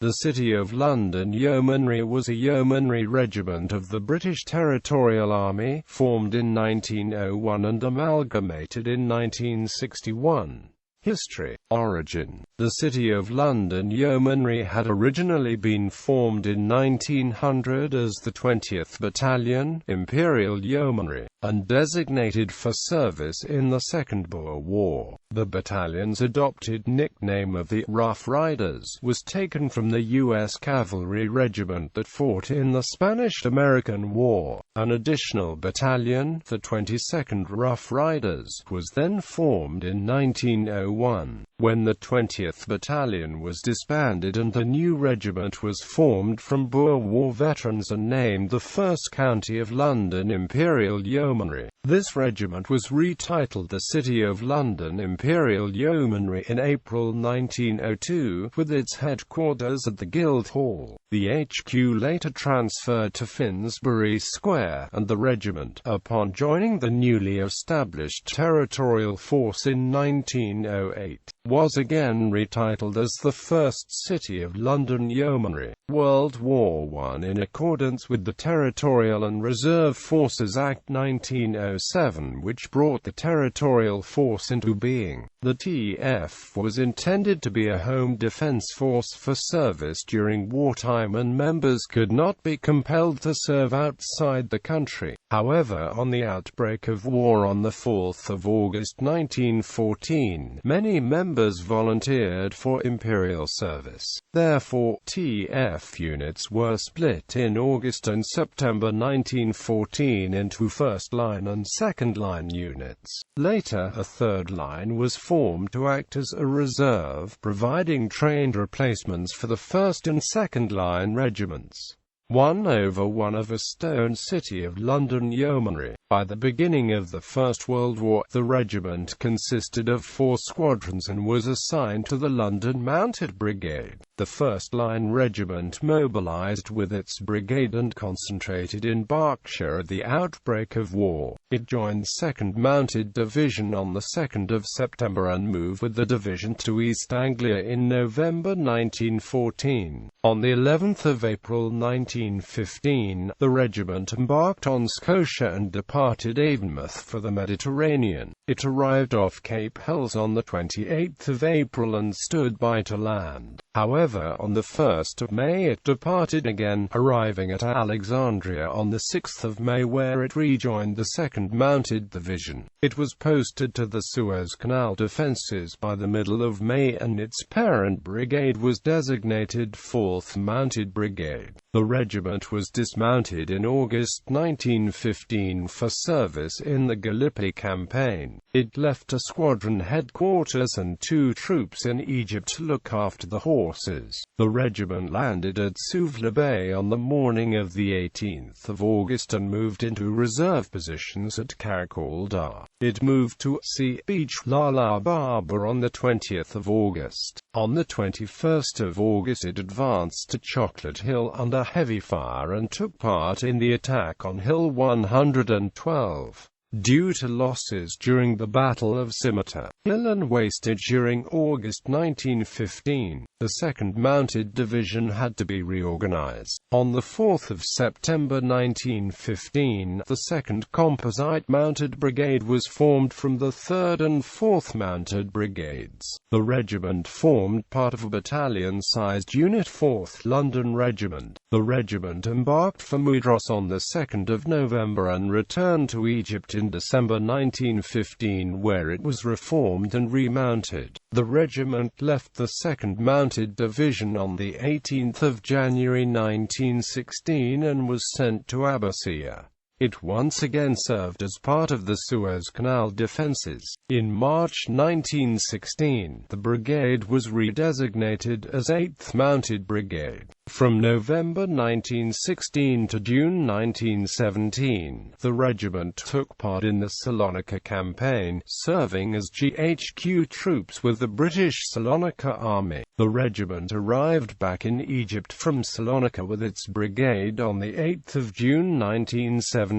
The City of London Yeomanry was a yeomanry regiment of the British Territorial Army, formed in 1901 and amalgamated in 1961. History. Origin. The City of London Yeomanry had originally been formed in 1900 as the 20th Battalion, Imperial Yeomanry, and designated for service in the Second Boer War. The battalion's adopted nickname of the Rough Riders was taken from the U.S. cavalry regiment that fought in the Spanish-American War. An additional battalion, the 22nd Rough Riders, was then formed in 1901, when the 20th Battalion was disbanded and a new regiment was formed from Boer War veterans and named the 1st County of London Imperial Yeomanry. This regiment was retitled the City of London Imperial Yeomanry in April 1902, with its headquarters at the Guildhall. The HQ later transferred to Finsbury Square, and the regiment, upon joining the newly established Territorial Force in 1908, was again retitled as the 1st City of London Yeomanry. World War I. In accordance with the Territorial and Reserve Forces Act 1907, which brought the Territorial Force into being, the TF was intended to be a home defense force for service during wartime, and members could not be compelled to serve outside the country. However, on the outbreak of war on 4 August 1914, many members volunteered for Imperial service. Therefore, TF units were split in August and September 1914 into 1st Line and 2nd Line units. Later, a 3rd Line was formed to act as a reserve, providing trained replacements for the 1st and 2nd Line regiments. 1/1 of a Stone City of London Yeomanry. By the beginning of the First World War, the regiment consisted of 4 squadrons and was assigned to the London Mounted Brigade. The 1st Line Regiment mobilised with its brigade and concentrated in Berkshire at the outbreak of war. It joined 2nd Mounted Division on the 2nd of September and moved with the division to East Anglia in November 1914. On the 11th of April 1915, the regiment embarked on Scotia and departed Avonmouth for the Mediterranean. It arrived off Cape Helles on the 28th of April and stood by to land. However, on the 1st of May it departed again, arriving at Alexandria on the 6th of May, where it rejoined the 2nd Mounted Division. It was posted to the Suez Canal defences by the middle of May, and its parent brigade was designated 4th Mounted Brigade. The regiment was dismounted in August 1915 for service in the Gallipoli campaign. It left a squadron headquarters and 2 troops in Egypt to look after the horses. The regiment landed at Suvla Bay on the morning of the 18th of August and moved into reserve positions at Karakol Dar. It moved to Sea Beach Lala Baba on the 20th of August. On the 21st of August it advanced to Chocolate Hill under heavy fire and took part in the attack on Hill 112. Due to losses during the Battle of Scimitar Hill and wastage during August 1915, the 2nd Mounted Division had to be reorganized. On the 4th of September 1915, the 2nd Composite Mounted Brigade was formed from the 3rd and 4th Mounted Brigades. The regiment formed part of a battalion-sized unit 4th London Regiment. The regiment embarked for Mudros on the 2nd of November and returned to Egypt in December 1915, where it was reformed and remounted. The regiment left the 2nd Mounted Division on the 18th of January 1916 and was sent to Abbasia. It once again served as part of the Suez Canal defences. In March 1916, the brigade was redesignated as 8th Mounted Brigade. From November 1916 to June 1917, the regiment took part in the Salonika campaign, serving as GHQ troops with the British Salonika Army. The regiment arrived back in Egypt from Salonika with its brigade on the 8th of June 1917.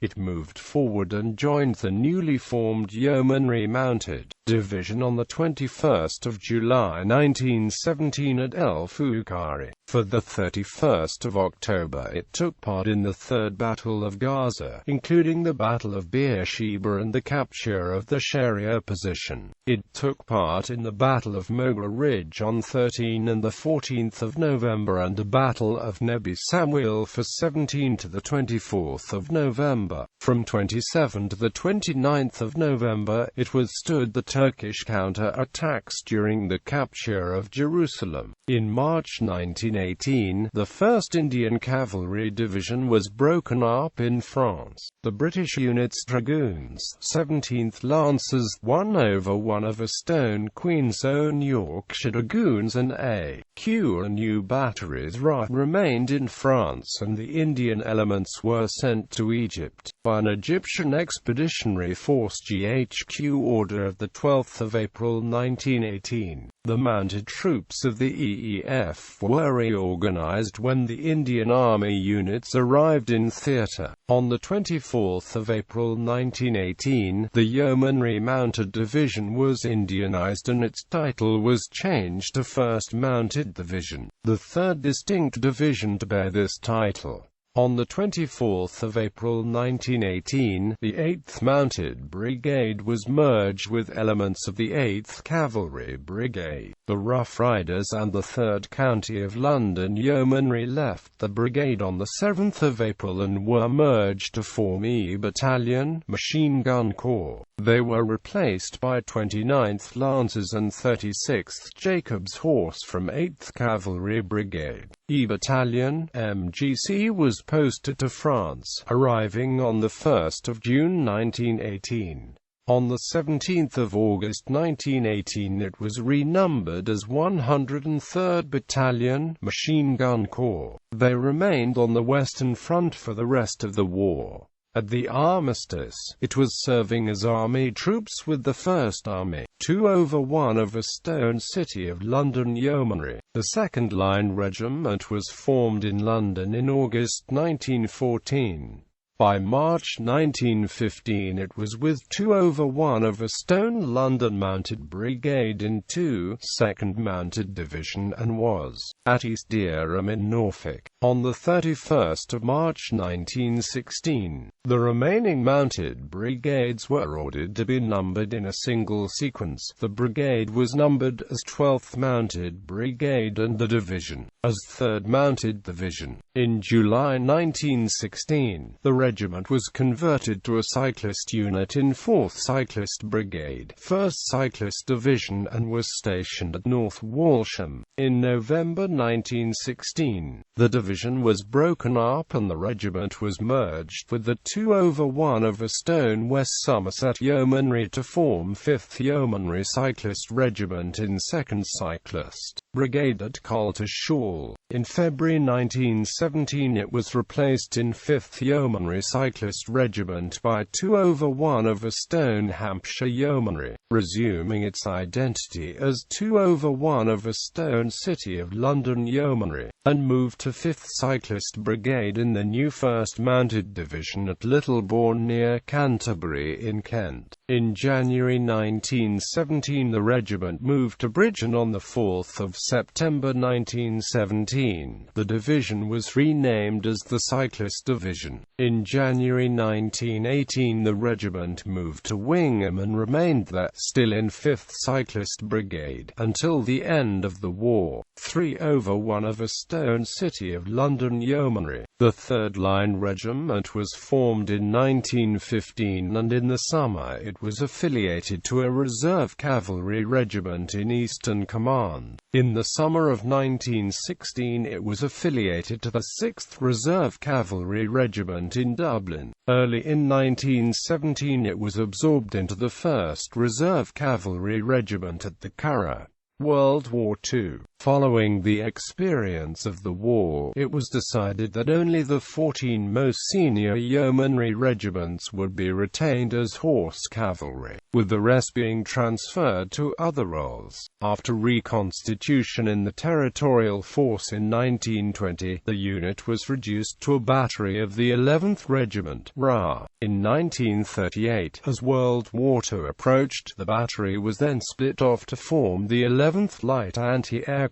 It moved forward and joined the newly formed Yeomanry Mounted Division on 21 July 1917 at El Foucari. For the 31st of October it took part in the Third Battle of Gaza, including the Battle of Beersheba and the capture of the Sharia position. It took part in the Battle of Mogla Ridge on 13 and 14 November and the Battle of Nebi Samuel for 17 to 24 November. From 27 to 29 November, it withstood the Turkish counter-attacks during the capture of Jerusalem. In March 1918, the 1st Indian Cavalry Division was broken up in France. The British units Dragoons, 17th Lancers, 1/1 of a Stone Queen's Own Yorkshire Dragoons and A.Q. and U batteries remained in France, and the Indian elements were sent to Egypt by an Egyptian Expeditionary Force GHQ order of 12 April 1918. The mounted troops of the EEF were reorganized when the Indian Army units arrived in theatre. On 24 April 1918, the Yeomanry Mounted Division was Indianized and its title was changed to 1st Mounted Division, the third distinct division to bear this title. On 24 April 1918, the 8th Mounted Brigade was merged with elements of the 8th Cavalry Brigade. The Rough Riders and the 3rd County of London Yeomanry left the brigade on 7 April and were merged to form E Battalion, Machine Gun Corps. They were replaced by 29th Lancers and 36th Jacobs Horse from 8th Cavalry Brigade. E Battalion, MGC was posted to France, arriving on 1 June 1918. On 17 August 1918 it was renumbered as 103rd Battalion, Machine Gun Corps. They remained on the Western Front for the rest of the war. At the armistice, it was serving as army troops with the 1st Army, 2/1 of a Stone City of London Yeomanry. The 2nd Line Regiment was formed in London in August 1914. By March 1915 it was with 2/1 of a Stone London Mounted Brigade in 2nd Mounted Division and was at East Dereham in Norfolk. On 31 March 1916, the remaining mounted brigades were ordered to be numbered in a single sequence. The brigade was numbered as 12th Mounted Brigade and the division as 3rd Mounted Division. In July 1916, the regiment was converted to a cyclist unit in 4th Cyclist Brigade, 1st Cyclist Division, and was stationed at North Walsham. In November 1916, the division was broken up and the regiment was merged with the 2/1 of a Stone West Somerset Yeomanry to form 5th Yeomanry Cyclist Regiment in 2nd Cyclist Brigade at Coltishall. In February 1917 it was replaced in 5th Yeomanry Cyclist Regiment by 2/1 of a Stone Hampshire Yeomanry, resuming its identity as 2/1 of a Stone City of London Yeomanry, and moved to 5th Cyclist Brigade in the new 1st Mounted Division at Littlebourne near Canterbury in Kent. In January 1917 the regiment moved to Bridgeon. On 4 September 1917, the division was renamed as the Cyclist Division. In January 1918 the regiment moved to Wingham and remained there, still in 5th Cyclist Brigade, until the end of the war. 3/1 of a Stone City of London Yeomanry. The 3rd Line Regiment was formed in 1915 and in the summer it was affiliated to a Reserve Cavalry Regiment in Eastern Command. In the summer of 1916 it was affiliated to the 6th Reserve Cavalry Regiment in Dublin. Early in 1917 it was absorbed into the 1st Reserve Cavalry Regiment at the Curragh. World War II. Following the experience of the war, it was decided that only the 14 most senior yeomanry regiments would be retained as horse cavalry, with the rest being transferred to other roles. After reconstitution in the Territorial Force in 1920, the unit was reduced to a battery of the 11th Regiment, RA. In 1938, as World War II approached, the battery was then split off to form the 11th Light Anti-Aircraft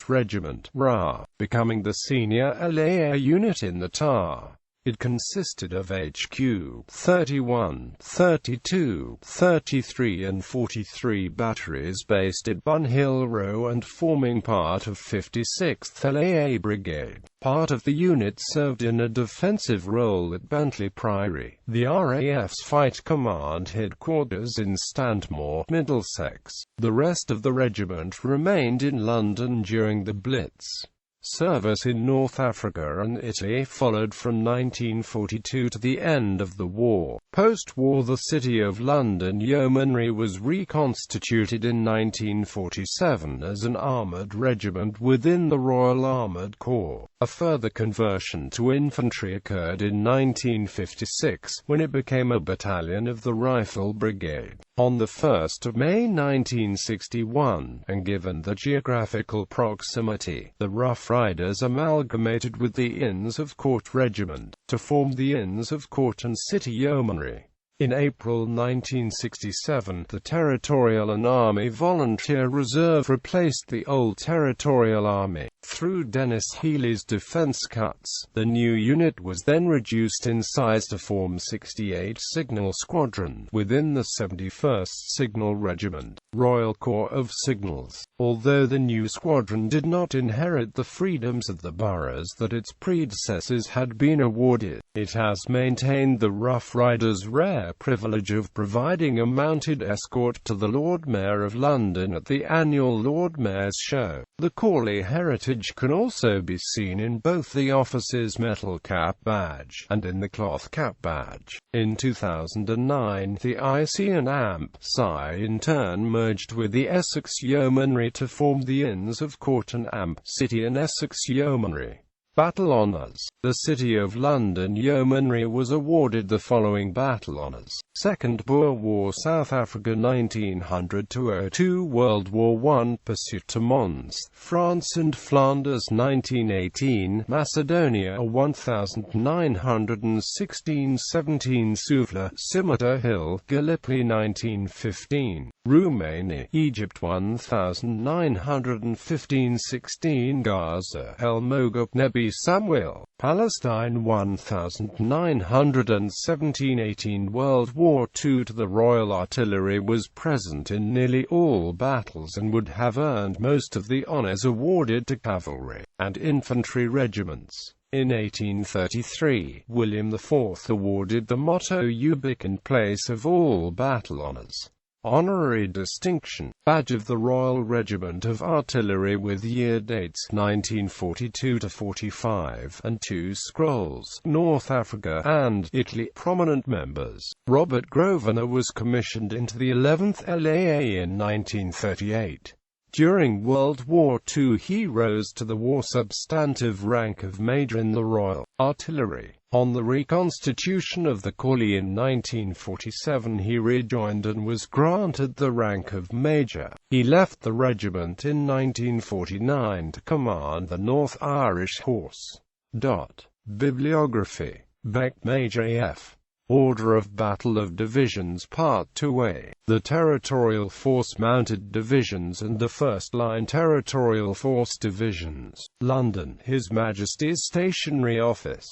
Regiment, RA, becoming the senior LAA unit in the TAR. It consisted of HQ 31, 32, 33 and 43 batteries based at Bun Hill Row and forming part of 56th LAA Brigade. Part of the unit served in a defensive role at Bentley Priory, the RAF's Fight Command headquarters in Stanmore, Middlesex. The rest of the regiment remained in London during the Blitz. Service in North Africa and Italy followed from 1942 to the end of the war. Post-war, the City of London Yeomanry was reconstituted in 1947 as an armoured regiment within the Royal Armoured Corps. A further conversion to infantry occurred in 1956, when it became a battalion of the Rifle Brigade. On the 1st of May 1961, and given the geographical proximity, the Rough Riders amalgamated with the Inns of Court Regiment, to form the Inns of Court and City Yeomanry. In April 1967, the Territorial and Army Volunteer Reserve replaced the old Territorial Army. Through Dennis Healy's defense cuts, the new unit was then reduced in size to form 68 Signal Squadron within the 71st Signal Regiment, Royal Corps of Signals. Although the new squadron did not inherit the freedoms of the boroughs that its predecessors had been awarded, it has maintained the Rough Riders' rare privilege of providing a mounted escort to the Lord Mayor of London at the annual Lord Mayor's Show. The Corley heritage can also be seen in both the officer's metal cap badge and in the cloth cap badge. In 2009, the IC and AMP SI in turn merged with the Essex Yeomanry to form the Inns of Court and AMP City and Essex Yeomanry. Battle Honours. The City of London Yeomanry was awarded the following battle honours: 2nd Boer War, South Africa 1900–02, World War I, Pursuit to Mons, France and Flanders 1918, Macedonia 1916–17, Suvla, Scimitar Hill, Gallipoli 1915, Romania, Egypt 1915–16, Gaza, El Moghab, Nebi Samuel, Palestine 1917–18. World War II. The Royal Artillery was present in nearly all battles and would have earned most of the honours awarded to cavalry and infantry regiments. In 1833, William IV awarded the motto Ubique in place of all battle honours. Honorary distinction, Badge of the Royal Regiment of Artillery with year dates 1942–45 and 2 scrolls, North Africa and Italy. Prominent members. Robert Grosvenor was commissioned into the 11th LAA in 1938. During World War II he rose to the war substantive rank of Major in the Royal Artillery. On the reconstitution of the Corps in 1947 he rejoined and was granted the rank of Major. He left the regiment in 1949 to command the North Irish Horse. Bibliography. Beck, Major A.F. Order of Battle of Divisions Part 2A. The Territorial Force Mounted Divisions and the First Line Territorial Force Divisions. London, His Majesty's Stationery Office.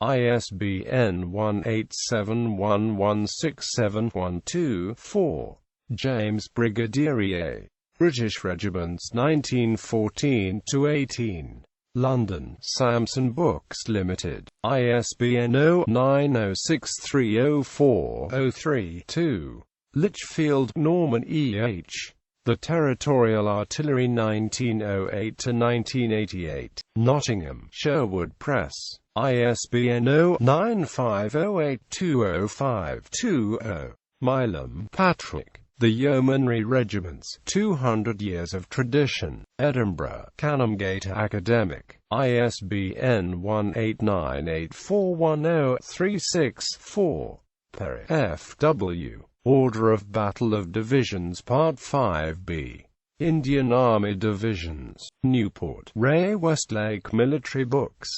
ISBN 1-871167124-4. James Brigadier. British Regiments 1914–18. London, Samson Books Limited. ISBN 0-906304-032. Lichfield, Norman E. H. The Territorial Artillery 1908–1988. Nottingham, Sherwood Press. ISBN 0-9508205220. Milam, Patrick. The Yeomanry Regiment's 200 Years of Tradition. Edinburgh, Canongate Academic. ISBN 1898410364. Perry, F.W. Order of Battle of Divisions Part 5B. Indian Army Divisions. Newport, Ray Westlake Military Books.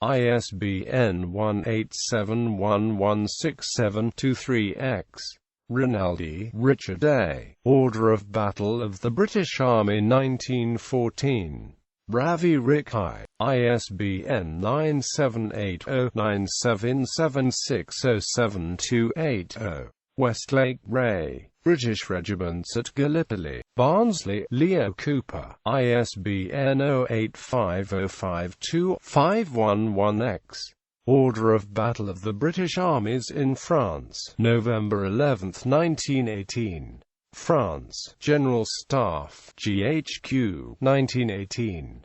ISBN 1871167238-X. Rinaldi, Richard A. Order of Battle of the British Army 1914. Ravi Rikai. ISBN 9780977607280. Westlake, Ray. British Regiments at Gallipoli. Barnsley, Leo Cooper. ISBN 085052-511-X. Order of Battle of the British Armies in France. November 11, 1918. France. General Staff. GHQ. 1918.